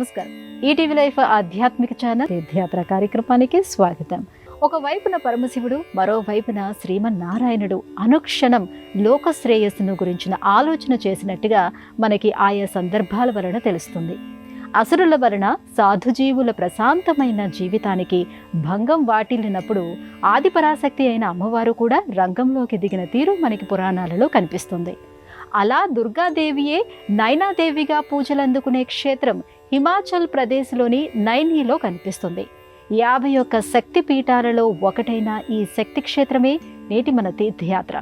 నమస్కారం. ETV life ఆధ్యాత్మిక channel తీర్థయాత్ర కార్యక్రమానికి స్వాగతం. ఒకవైపున పరమశివుడు, మరోవైపున శ్రీమన్నారాయణుడు అనుక్షణం లోక శ్రేయస్సును గురించిన ఆలోచన చేసినట్టుగా మనకి ఆయా సందర్భాల వలన తెలుస్తుంది. అసురుల వలన సాధుజీవుల ప్రశాంతమైన జీవితానికి భంగం వాటిల్లినప్పుడు ఆదిపరాశక్తి అయిన అమ్మవారు కూడా రంగంలోకి దిగిన తీరు మనకి పురాణాలలో కనిపిస్తుంది. అలా దుర్గాదేవియే నైనాదేవిగా పూజలందుకునే క్షేత్రం హిమాచల్ ప్రదేశ్లోని నైనీలో కనిపిస్తుంది. 51 శక్తి పీఠాలలో ఒకటైన ఈ శక్తి క్షేత్రమే నేటి మన తీర్థయాత్ర.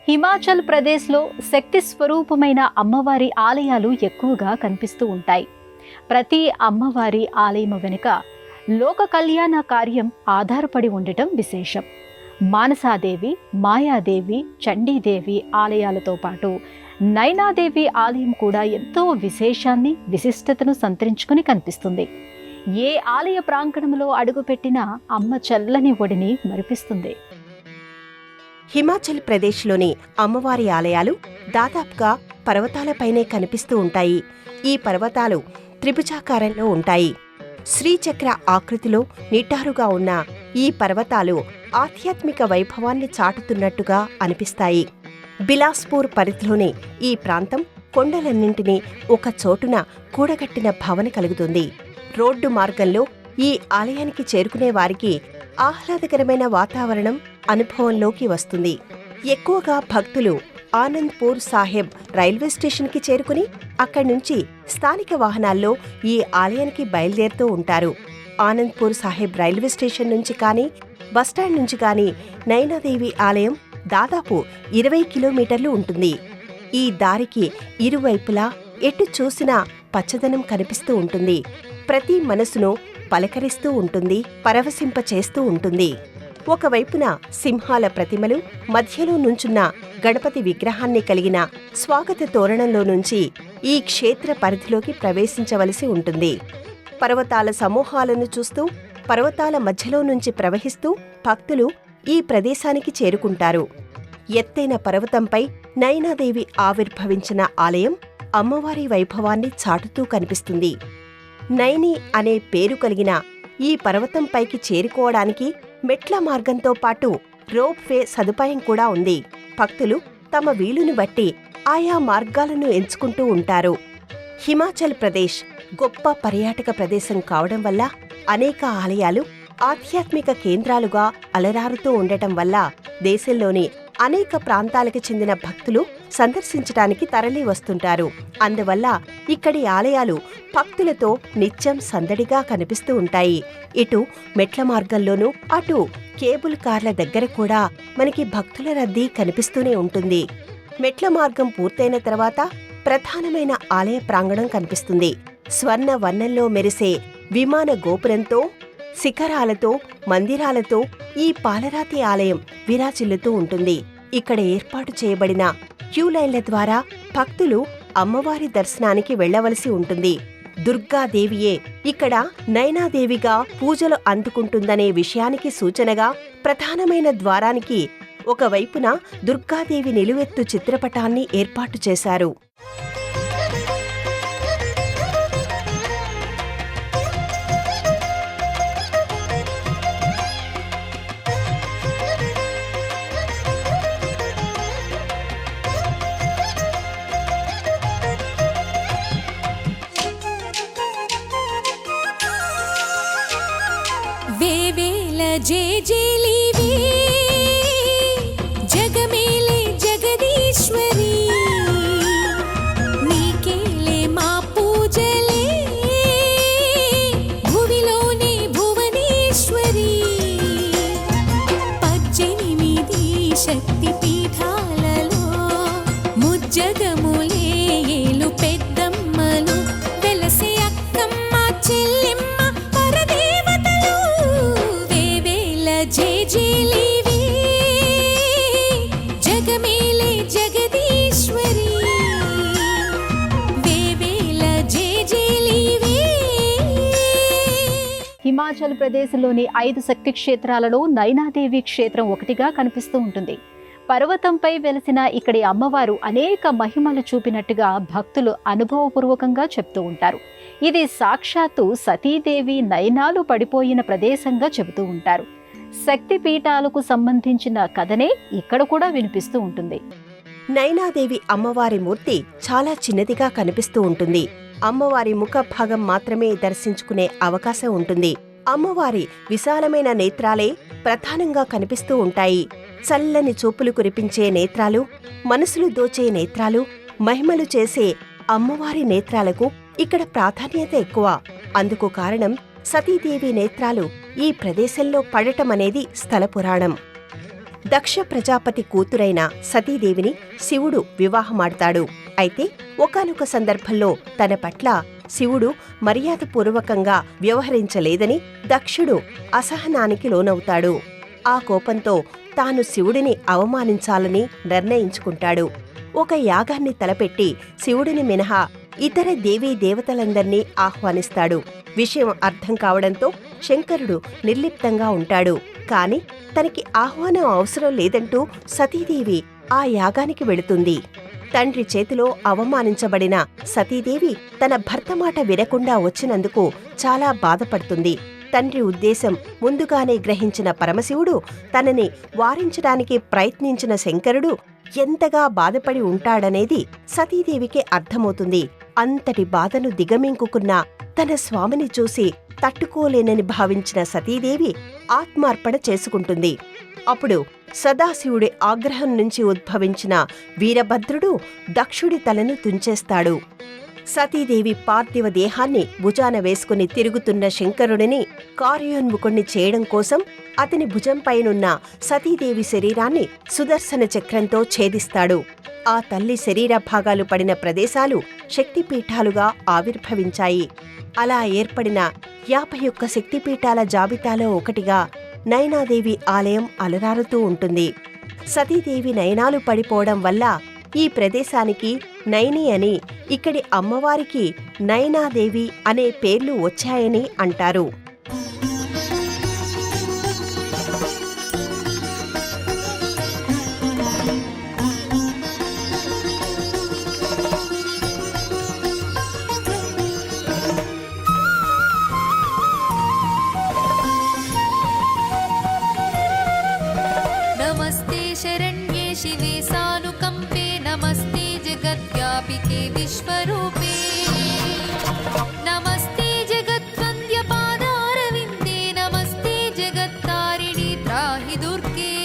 హిమాచల్ ప్రదేశ్లో శక్తి స్వరూపమైన అమ్మవారి ఆలయాలు ఎక్కువగా కనిపిస్తూ ఉంటాయి. ప్రతి అమ్మవారి ఆలయం వెనుక లోక కళ్యాణ కార్యం ఆధారపడి ఉండటం విశేషం. మానసాదేవి, మాయాదేవి, చండీదేవి ఆలయాలతో పాటు నైనాదేవి ఆలయం కూడా ఎంతో విశేషాన్ని, విశిష్టతను సంతరించుకుని కనిపిస్తుంది. ఏ ఆలయ ప్రాంగణంలో అడుగుపెట్టినా అమ్మ చల్లని ఒడిని మరిపిస్తుంది. హిమాచల్ ప్రదేశ్లోని అమ్మవారి ఆలయాలు దాదాపుగా పర్వతాలపైనే కనిపిస్తూ ఉంటాయి. ఈ పర్వతాలు త్రిభుజాకారంలో ఉంటాయి. శ్రీచక్ర ఆకృతిలో నిటారుగా ఉన్న ఈ పర్వతాలు ఆధ్యాత్మిక వైభవాన్ని చాటుతున్నట్టుగా అనిపిస్తాయి. బిలాస్పూర్ పరిధిలోని ఈ ప్రాంతం కొండలన్నింటినీ ఒక చోటున కూడగట్టిన భావన కలుగుతుంది. రోడ్డు మార్గంలో ఈ ఆలయానికి చేరుకునే వారికి ఆహ్లాదకరమైన వాతావరణం అనుభవంలోకి వస్తుంది. ఎక్కువగా భక్తులు ఆనంద్పూర్ సాహెబ్ రైల్వే స్టేషన్కి చేరుకుని అక్కడి నుంచి స్థానిక వాహనాల్లో ఈ ఆలయానికి బయలుదేరుతూ ఉంటారు. ఆనంద్పూర్ సాహెబ్ రైల్వే స్టేషన్ నుంచి కానీ, బస్టాండ్ నుంచి కానీ నైనాదేవి ఆలయం దాదాపు 20 కిలోమీటర్లు ఉంటుంది. ఈ దారికి ఇరువైపులా ఎటు చూసినా పచ్చదనం కనిపిస్తూ ఉంటుంది. ప్రతి మనసును పలకరిస్తూ ఉంటుంది, పరవశింపచేస్తూ ఉంటుంది. ఒకవైపున సింహాల ప్రతిమలు, మధ్యలో నుంచున్న గణపతి విగ్రహాన్ని కలిగిన స్వాగత తోరణంలో నుంచి ఈ క్షేత్ర పరిధిలోకి ప్రవేశించవలసి ఉంటుంది. పర్వతాల సమూహాలను చూస్తూ, పర్వతాల మధ్యలో నుంచి ప్రవహిస్తూ భక్తులు ఈ ప్రదేశానికి చేరుకుంటారు. ఎత్తైన పర్వతంపై నైనాదేవి ఆవిర్భవించిన ఆలయం అమ్మవారి వైభవాన్ని చాటుతూ కనిపిస్తుంది. నైని అనే పేరు కలిగిన ఈ పర్వతంపైకి చేరుకోవడానికి మెట్ల మార్గంతో పాటు రోప్ వే సదుపాయం కూడా ఉంది. భక్తులు తమ వీలుని బట్టి ఆయా మార్గాలను ఎంచుకుంటూ ఉంటారు. హిమాచల్ ప్రదేశ్ గొప్ప పర్యాటక ప్రదేశం కావడం వల్ల అనేక ఆలయాలు ఆధ్యాత్మిక కేంద్రాలుగా అలరారుతూ ఉండటం వల్ల దేశంలోని అనేక ప్రాంతాలకు చెందిన భక్తులు సందర్శించడానికి తరలి వస్తుంటారు. అందువల్ల ఇక్కడి ఆలయాలు భక్తులతో నిత్యం సందడిగా కనిపిస్తూ ఉంటాయి. ఇటు మెట్ల మార్గంలోనూ, అటు కేబుల్ కార్ల దగ్గర కూడా మనకి భక్తుల రద్దీ కనిపిస్తూనే ఉంటుంది. మెట్ల మార్గం పూర్తయిన తర్వాత ప్రధానమైన ఆలయ ప్రాంగణం కనిపిస్తుంది. స్వర్ణ వర్ణంలో మెరిసే విమాన గోపురంతో, శిఖరాలతో, మందిరాలతో ఈ పాలరాతి ఆలయం విరాజిల్లుతూ ఉంటుంది. ఇక్కడ ఏర్పాటు చేయబడిన క్యూలైన్ల ద్వారా భక్తులు అమ్మవారి దర్శనానికి వెళ్లవలసి ఉంటుంది. దుర్గాదేవియే ఇక్కడ నైనాదేవిగా పూజలు అందుకుంటుందనే విషయానికి సూచనగా ప్రధానమైన ద్వారానికి ఒకవైపున దుర్గాదేవి నిలువెత్తు చిత్రపటాన్ని ఏర్పాటు చేశారు. వేవేల జేజేలివే జగమేలే జగదీశ్వరి నీకేలే మా పూజలే భువిలోనే భువనేశ్వరి 18 శక్తి పీఠాలలో ముజ్జగములే ఏలు పెద్దమ్మలు వెలసే అక్కమ్మ చెల్లెమ్మ పరదేవతలు వేవేల జేజేలివే జగమేలే జగదీశ్వరి వేవేల జేజేలివే. హిమాచల్ ప్రదేశ్లోని 5 శక్తి క్షేత్రాలలో నైనాదేవి క్షేత్రం ఒకటిగా కనిపిస్తూ ఉంటుంది. పర్వతంపై వెలిసిన ఇక్కడి అమ్మవారు అనేక మహిమలు చూపినట్టుగా భక్తులు అనుభవపూర్వకంగా చెప్తూ ఉంటారు. ఇది సాక్షాత్తు సతీదేవి నయనాలు పడిపోయిన ప్రదేశంగా చెబుతూ ఉంటారు. శక్తి పీఠాలకు సంబంధించిన కథనే ఇక్కడ కూడా వినిపిస్తూ ఉంటుంది. నైనాదేవి అమ్మవారి మూర్తి చాలా చిన్నదిగా కనిపిస్తూ ఉంటుంది. అమ్మవారి ముఖ భాగం మాత్రమే దర్శించుకునే అవకాశం ఉంటుంది. అమ్మవారి విశాలమైన నేత్రాలే ప్రధానంగా కనిపిస్తూ ఉంటాయి. చల్లని చూపులు కురిపించే నేత్రాలు, మనసులు దోచే నేత్రాలు, మహిమలు చేసే అమ్మవారి నేత్రాలకు ఇక్కడ ప్రాధాన్యత ఎక్కువ. అందుకు కారణం సతీదేవి నేత్రాలు ఈ ప్రదేశంలో పడటమనేది స్థల పురాణం. దక్ష ప్రజాపతి కూతురైన సతీదేవిని శివుడు వివాహమాడతాడు. అయితే ఒకానొక సందర్భంలో తన పట్ల శివుడు మర్యాదపూర్వకంగా వ్యవహరించలేదని దక్షుడు అసహనానికి లోనవుతాడు. ఆ కోపంతో తాను శివుడిని అవమానించాలని నిర్ణయించుకుంటాడు. ఒక యాగాన్ని తలపెట్టి శివుడిని మినహా ఇతర దేవీ దేవతలందర్నీ ఆహ్వానిస్తాడు. విషయం అర్థం కావడంతో శంకరుడు నిర్లిప్తంగా ఉంటాడు. కాని తనకి ఆహ్వానం అవసరం లేదంటూ సతీదేవి ఆ యాగానికి వెళుతుంది. తండ్రి చేతిలో అవమానించబడిన సతీదేవి తన భర్త మాట వినకుండా వచ్చినందుకు చాలా బాధపడుతుంది. తండ్రి ఉద్దేశం ముందుగానే గ్రహించిన పరమశివుడు తనని వారించడానికి ప్రయత్నించిన శంకరుడు ఎంతగా బాధపడి ఉంటాడనేది సతీదేవికి అర్థమవుతుంది. అంతటి బాధను దిగమింగుకున్న తన స్వామిని చూసి తట్టుకోలేనని భావించిన సతీదేవి ఆత్మార్పణ చేసుకుంటుంది. అప్పుడు సదాశివుడి ఆగ్రహం నుంచి ఉద్భవించిన వీరభద్రుడు దక్షుడి తలను తుంచేస్తాడు. సతీదేవి పార్థివ దేహాన్ని భుజాన వేసుకుని తిరుగుతున్న శంకరుడిని కార్యోన్ముఖుణ్ణి చేయడం కోసం అతని భుజంపైనున్న సతీదేవి శరీరాన్ని సుదర్శన చక్రంతో ఛేదిస్తాడు. ఆ తల్లి శరీర భాగాలు పడిన ప్రదేశాలు శక్తిపీఠాలుగా ఆవిర్భవించాయి. అలా ఏర్పడిన 51 శక్తిపీఠాల జాబితాలో ఒకటిగా నైనాదేవి ఆలయం అలరారుతూ ఉంటుంది. సతీదేవి నయనాలు పడిపోవడం వల్ల ఈ ప్రదేశానికి నైని అని, ఇక్కడి అమ్మవారికి నైనాదేవి అనే పేర్లు వచ్చాయని అంటారు. नमस्ते शरण्ये शिवे सानुकम्पे नमस्ते जगद्व्यापिके विश्वरूपे नमस्ते जगद्वन्द्यपादारविन्दे नमस्ते जगत्तारिणि त्राहि दुर्गे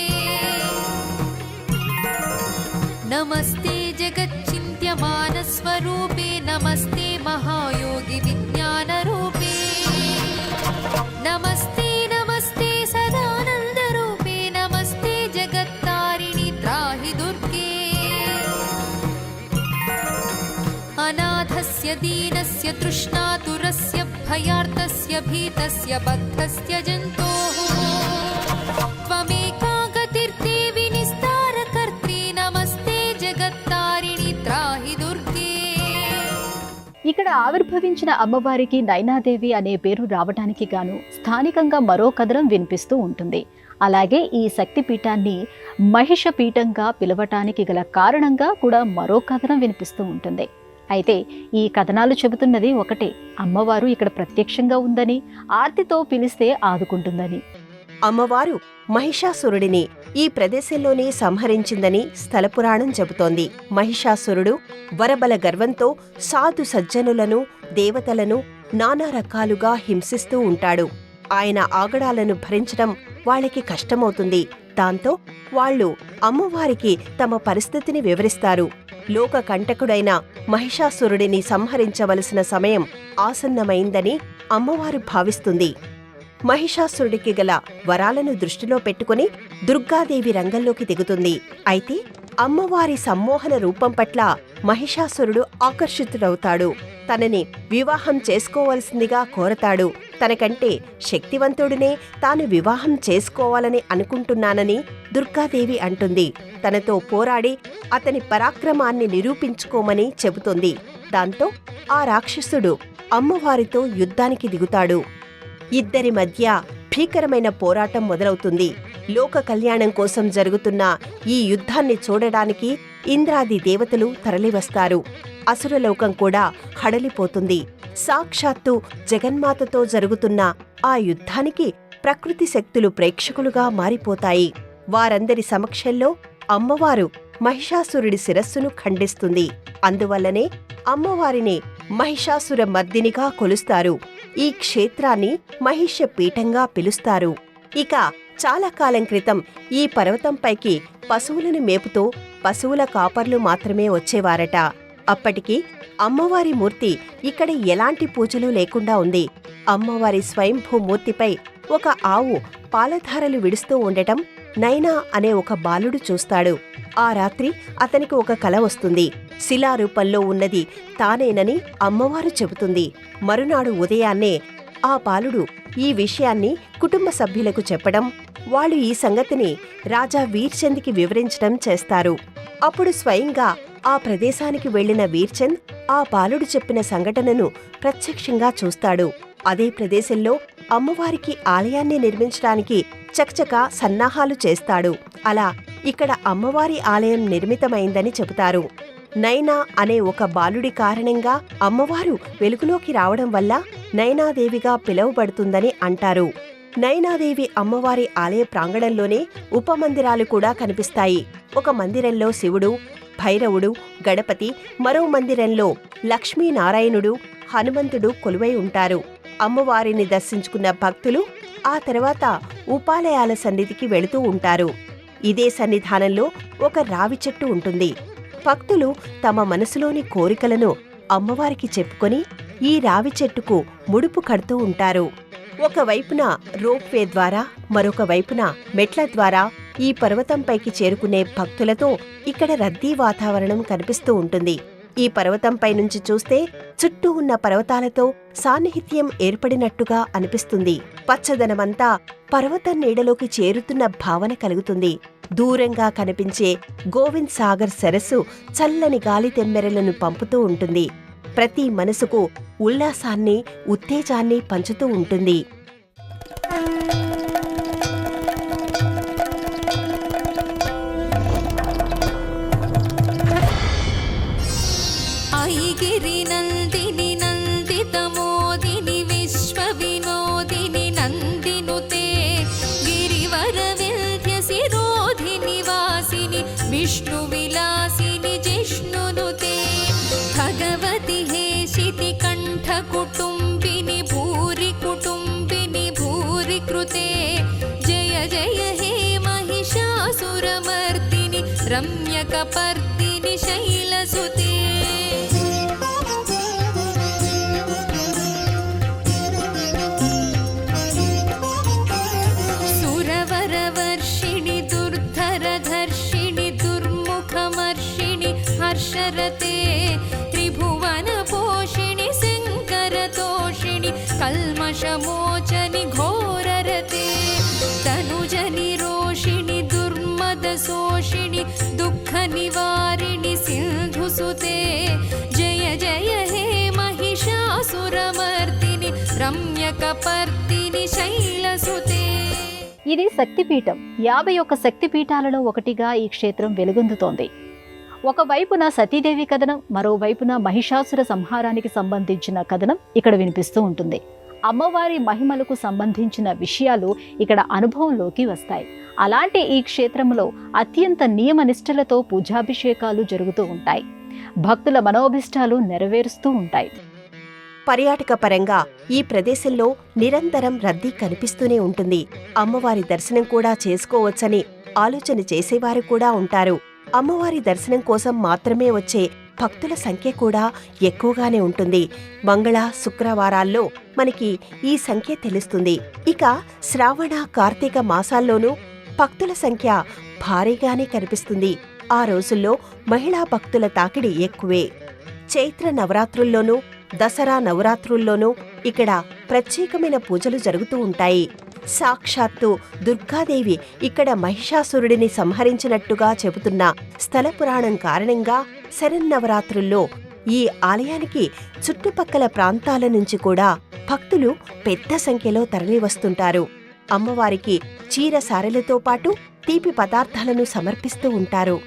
नमस्ते जगच्चिन्त्यमानस्वरूपे नमस्ते महायोगि विज्ञानरूपे नमस्ते नमस्ते सदानन्दरूपे नमस्ते जगत्तारिणि त्राहि दुर्गे अनाथस्य दीनस्य तृष्णातुरस्य भयार्तस्य भीतस्य बद्धस्य जन्तोः त्वमेका गतिर्देवि निस्तारकर्त्री नमस्ते जगत्तारिणि त्राहि दुर्गे. ఇక్కడ ఆవిర్భవించిన అమ్మవారికి నైనాదేవి అనే పేరు రావడానికి గాను స్థానికంగా మరో కథనం వినిపిస్తూ ఉంటుంది. అలాగే ఈ శక్తిపీఠాన్ని మహిష పీఠంగా పిలవటానికి గల కారణంగా కూడా మరో కథనం వినిపిస్తూ ఉంటుంది. అయితే ఈ కథనాలు చెబుతున్నది ఒకటే, అమ్మవారు ఇక్కడ ప్రత్యక్షంగా ఉందని, ఆర్తితో పిలిస్తే ఆదుకుంటుందని. అమ్మవారు మహిషాసురుడిని ఈ ప్రదేశంలోనే సంహరించిందని స్థలపురాణం చెబుతోంది. మహిషాసురుడు వరబల గర్వంతో సాధు సజ్జనులను, దేవతలను నానా రకాలుగా హింసిస్తూ ఉంటాడు. ఆయన ఆగడాలను భరించడం వాళ్ళకి కష్టమవుతుంది. దాంతో వాళ్ళు అమ్మవారికి తమ పరిస్థితిని వివరిస్తారు. లోక కంటకుడైన మహిషాసురుడిని సంహరించవలసిన సమయం ఆసన్నమైందని అమ్మవారు భావిస్తుంది. మహిషాసురుడికి గల వరాలను దృష్టిలో పెట్టుకుని దుర్గాదేవి రంగంలోకి దిగుతుంది. అయితే అమ్మవారి సమ్మోహన రూపం పట్ల మహిషాసురుడు ఆకర్షితుడవుతాడు. తనని వివాహం చేసుకోవలసిందిగా కోరతాడు. తనకంటే శక్తివంతుడినే తాను వివాహం చేసుకోవాలని అనుకుంటున్నానని దుర్గాదేవి అంటుంది. తనతో పోరాడి అతని పరాక్రమాన్ని నిరూపించుకోమని చెబుతుంది. దాంతో ఆ రాక్షసుడు అమ్మవారితో యుద్ధానికి దిగుతాడు. ఇద్దరి మధ్య భీకరమైన పోరాటం మొదలవుతుంది. లోక కళ్యాణం కోసం జరుగుతున్న ఈ యుద్ధాన్ని చూడడానికి ఇంద్రాది దేవతలు తరలివస్తారు. అసురలోకం కూడా హడలిపోతుంది. సాక్షాత్తు జగన్మాతతో జరుగుతున్న ఆ యుద్ధానికి ప్రకృతి శక్తులు ప్రేక్షకులుగా మారిపోతాయి. వారందరి సమక్షంలో అమ్మవారు మహిషాసురుడి శిరస్సును ఖండిస్తుంది. అందువల్లనే అమ్మవారిని మహిషాసుర మర్దినిగా కొలుస్తారు. ఈ క్షేత్రాన్ని మహిష పీఠంగా పిలుస్తారు. ఇక చాలా కాలం క్రితం ఈ పర్వతంపైకి పశువులను మేపుతూ పశువుల కాపర్లు మాత్రమే వచ్చేవారట. అప్పటికి అమ్మవారి మూర్తి ఇక్కడ ఎలాంటి పూజలు లేకుండా ఉంది. అమ్మవారి స్వయంభూ మూర్తిపై ఒక ఆవు పాలధారలు విడుస్తూ ఉండటం నైనా అనే ఒక బాలుడు చూస్తాడు. ఆ రాత్రి అతనికి ఒక కల వస్తుంది. శిలారూపంలో ఉన్నది తానేనని అమ్మవారు చెబుతుంది. మరునాడు ఉదయాన్నే ఆ బాలుడు ఈ విషయాన్ని కుటుంబ సభ్యులకు చెప్పడం, వాళ్ళు ఈ సంగతిని రాజా వీర్చంద్కి వివరించడం చేస్తారు. అప్పుడు స్వయంగా ఆ ప్రదేశానికి వెళ్లిన వీర్చంద్ ఆ బాలుడు చెప్పిన సంఘటనను ప్రత్యక్షంగా చూస్తాడు. అదే ప్రదేశంలో అమ్మవారికి ఆలయాన్ని నిర్మించడానికి చకచకా సన్నాహాలు చేస్తాడు. అలా ఇక్కడ అమ్మవారి ఆలయం నిర్మితమైందని చెబుతారు. నైనా అనే ఒక బాలుడి కారణంగా అమ్మవారు వెలుగులోకి రావడం వల్ల నైనాదేవిగా పిలువబడుతుందని అంటారు. నైనాదేవి అమ్మవారి ఆలయ ప్రాంగణంలోనే ఉపమందిరాలు కూడా కనిపిస్తాయి. ఒక మందిరంలో శివుడు, భైరవుడు, గణపతి, మరో మందిరంలో లక్ష్మీనారాయణుడు, హనుమంతుడు కొలువై ఉంటారు. అమ్మవారిని దర్శించుకున్న భక్తులు ఆ తర్వాత ఉపాలయాల సన్నిధికి వెళుతూ ఉంటారు. ఇదే సన్నిధానంలో ఒక రావి చెట్టు ఉంటుంది. భక్తులు తమ మనసులోని కోరికలను అమ్మవారికి చెప్పుకొని ఈ రావి చెట్టుకు ముడుపు కడుతూ ఉంటారు. ఒకవైపున రోప్వే ద్వారా, మరొక వైపున మెట్ల ద్వారా ఈ పర్వతంపైకి చేరుకునే భక్తులతో ఇక్కడ రద్దీ వాతావరణం కనిపిస్తూ ఉంటుంది. ఈ పర్వతంపై నుంచి చూస్తే చుట్టూ ఉన్న పర్వతాలతో సాన్నిహిత్యం ఏర్పడినట్టుగా అనిపిస్తుంది. పచ్చదనమంతా పర్వతం నీడలోకి చేరుతున్న భావన కలుగుతుంది. దూరంగా కనిపించే గోవింద్ సాగర్ సరస్సు చల్లని గాలి తెమ్మెరలను పంపుతూ ఉంటుంది. ప్రతి మనసుకు ఉల్లాసాన్ని, ఉత్తేజాన్ని పంచుతూ ఉంటుంది. ఐగిరి నందిని నందితమోదిని విశ్వవినోదిని నందినుతే గిరివర వింధ్య శిరోధిని వాసిని విష్ణు విలాసిని జిష్ణునుతే భగవతి హేషితి కంఠ కుటుంబిని భూరి కుటుంబిని భూరి కృతే జయ జయ హే మహిషాసురమర్దిని రమ్యకపర్దిని శైలసుతే సురవరవర్షిణి దుర్ధరధర్షిణి దుర్ముఖమర్షిణి హర్షరతే త్రిభువన పోషిణి శంకరతోషిణి కల్మషమోచని ఘోరరతే తనుజని రోషిణి దుర్మదశోషిణి దుఃఖ నివారిణి సింధుసుతే జయ జయ హే మహిషాసురమర్దిని రమ్యకపర్దిని శైలసుతే. ఇది శక్తిపీఠం. 51 శక్తిపీఠాలలో ఒకటిగా ఈ క్షేత్రం వెలుగొందుతోంది. ఒకవైపున సతీదేవి కథనం, మరోవైపున మహిషాసుర సంహారానికి సంబంధించిన కథనం ఇక్కడ వినిపిస్తూ ఉంటుంది. అమ్మవారి మహిమలకు సంబంధించిన విషయాలు ఇక్కడ అనుభవంలోకి వస్తాయి. అలాంటి ఈ క్షేత్రంలో అత్యంత నియమనిష్టలతో పూజాభిషేకాలు జరుగుతూ ఉంటాయి. భక్తుల మనోభిష్టాలు నెరవేరుస్తూ ఉంటాయి. పర్యాటక పరంగా ఈ ప్రదేశంలో నిరంతరం రద్దీ కనిపిస్తూనే ఉంటుంది. అమ్మవారి దర్శనం కూడా చేసుకోవచ్చని ఆలోచన చేసేవారు కూడా ఉంటారు. అమ్మవారి దర్శనం కోసం మాత్రమే వచ్చే భక్తుల సంఖ్య కూడా ఎక్కువగానే ఉంటుంది. మంగళ, శుక్రవారాల్లో మనకి ఈ సంఖ్య తెలుస్తుంది. ఇక శ్రావణ, కార్తీక మాసాల్లోనూ భక్తుల సంఖ్య భారీగానే కనిపిస్తుంది. ఆ రోజుల్లో మహిళా భక్తుల తాకిడి ఎక్కువే. చైత్ర నవరాత్రుల్లోనూ, దసరా నవరాత్రుల్లోనూ ఇక్కడ ప్రత్యేకమైన పూజలు జరుగుతూ ఉంటాయి. సాక్షాత్తు దుర్గాదేవి ఇక్కడ మహిషాసురుడిని సంహరించినట్టుగా చెబుతున్న స్థల పురాణం కారణంగా శరన్నవరాత్రుల్లో ఈ ఆలయానికి చుట్టుపక్కల ప్రాంతాల నుంచి కూడా భక్తులు పెద్ద సంఖ్యలో తరలివస్తుంటారు. అమ్మవారికి చీర సారెలతో పాటు తీపి పదార్థాలను సమర్పిస్తూ ఉంటారు.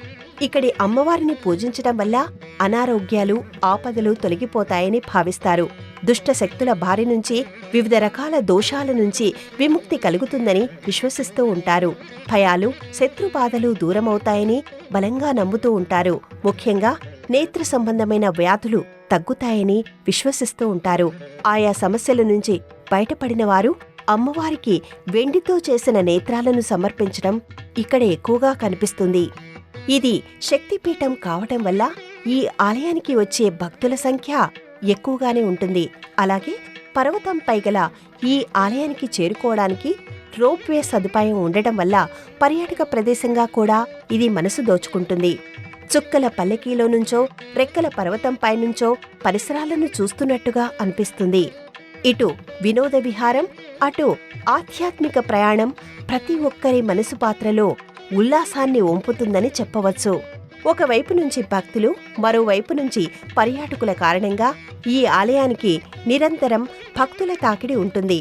ఇక్కడి అమ్మవారిని పూజించడం వల్ల అనారోగ్యాలు, ఆపదలు తొలగిపోతాయని భావిస్తారు. దుష్ట శక్తుల బారి నుంచి, వివిధ రకాల దోషాల నుంచి విముక్తి కలుగుతుందని విశ్వసిస్తూ ఉంటారు. భయాలు, శత్రుబాధలు దూరమవుతాయని బలంగా నమ్ముతూ ఉంటారు. ముఖ్యంగా నేత్ర సంబంధమైన వ్యాధులు తగ్గుతాయని విశ్వసిస్తూ ఉంటారు. ఆయా సమస్యల నుంచి బయటపడిన వారు అమ్మవారికి వెండితో చేసిన నేత్రాలను సమర్పించడం ఇక్కడ ఎక్కువగా కనిపిస్తుంది. ఇది శక్తిపీఠం కావటం వల్ల ఈ ఆలయానికి వచ్చే భక్తుల సంఖ్య ఎక్కువగానే ఉంటుంది. అలాగే పర్వతంపై గల ఈ ఆలయానికి చేరుకోవడానికి రోప్వే సదుపాయం ఉండటం వల్ల పర్యాటక ప్రదేశంగా కూడా ఇది మనసు దోచుకుంటుంది. చుక్కల పల్లకీలో నుంచో, రెక్కల పర్వతంపై నుంచో పరిసరాలను చూస్తున్నట్టుగా అనిపిస్తుంది. ఇటు వినోద విహారం, అటు ఆధ్యాత్మిక ప్రయాణం ప్రతి ఒక్కరి మనసు పాత్రలో ఉల్లాసాన్ని ఒంపుతుందని చెప్పవచ్చు. ఒకవైపు నుంచి భక్తులు, మరోవైపు నుంచి పర్యాటకుల కారణంగా ఈ ఆలయానికి నిరంతరం భక్తుల తాకిడి ఉంటుంది.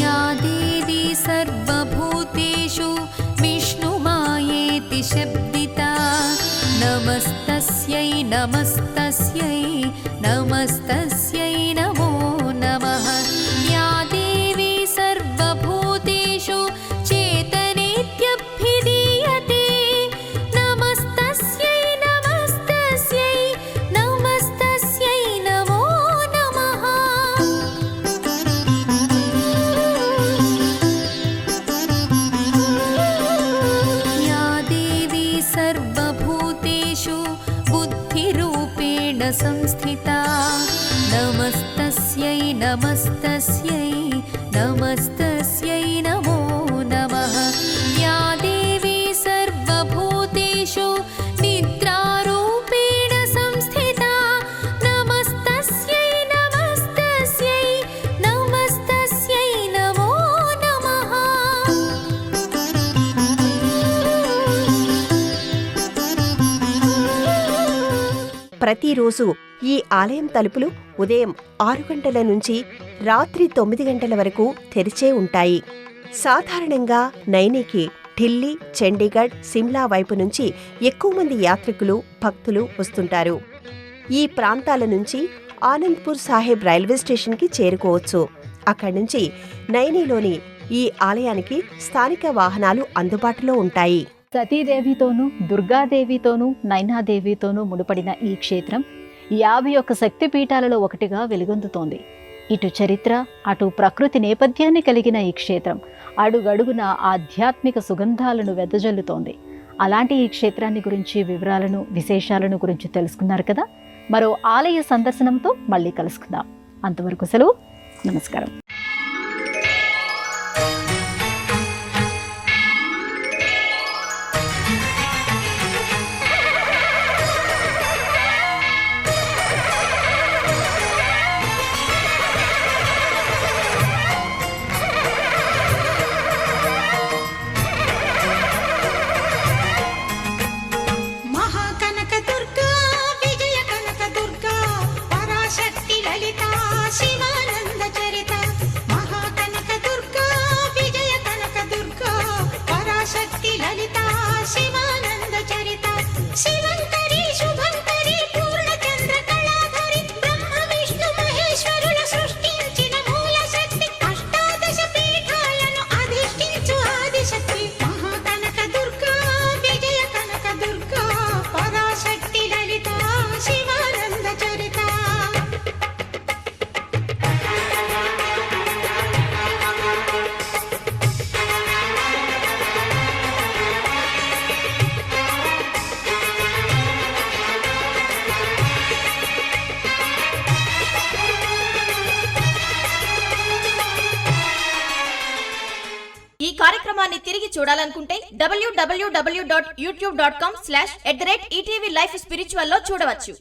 యా దేవీ సర్వభూతేషు విష్ణుమాయేతి శబ్దితా నమస్తస్యై నమస్తస్యై నమస్తస్యై నమో నమః. యా దేవీ సర్వభూతేషు చేతనేత్యభిధీయతే నమస్తస్యై నమస్తస్యై నమస్తస్యై నమో నమః. యా దేవీ సర్వభూతేషు బుద్ధిరూపేణ సంస్థితా నమస్తస్యై నమస్తస్యై నమస్తస్యై నమో నమః. యా దేవీ సర్వభూతేషు నిద్రారూపేణ సంస్థితా నమస్తస్యై నమస్తస్యై నమస్తస్యై నమో నమః. ప్రతిరోజు ఈ ఆలయం తలుపులు ఉదయం 6 గంటల నుంచి రాత్రి 9 గంటల వరకు తెరిచే ఉంటాయి. సాధారణంగా నైనీకి ఢిల్లీ, చండీగఢ్, సిమ్లా వైపు నుంచి ఎక్కువ మంది యాత్రికులు, భక్తులు వస్తుంటారు. ఈ ప్రాంతాల నుంచి ఆనంద్పూర్ సాహెబ్ రైల్వే స్టేషన్కి చేరుకోవచ్చు. అక్కడి నుంచి నైనీలోని ఈ ఆలయానికి స్థానిక వాహనాలు అందుబాటులో ఉంటాయి. సతీదేవితోనూ, దుర్గాదేవితోనూ, నైనాదేవితోనూ ముడిపడిన ఈ క్షేత్రం 51 శక్తిపీఠాలలో ఒకటిగా వెలుగొందుతోంది. ఇటు చరిత్ర, అటు ప్రకృతి నేపథ్యాన్ని కలిగిన ఈ క్షేత్రం అడుగడుగున ఆధ్యాత్మిక సుగంధాలను వెదజల్లుతోంది. అలాంటి ఈ క్షేత్రాన్ని గురించి వివరాలను, విశేషాలను గురించి తెలుసుకున్నారు కదా. మరో ఆలయ సందర్శనంతో మళ్ళీ కలుసుకుందాం. అంతవరకు సెలవు. నమస్కారం. శివానంద చరిత చూడాలనుకుంటే www.youtube.com/@ETV Life Spiritual లో చూడవచ్చు.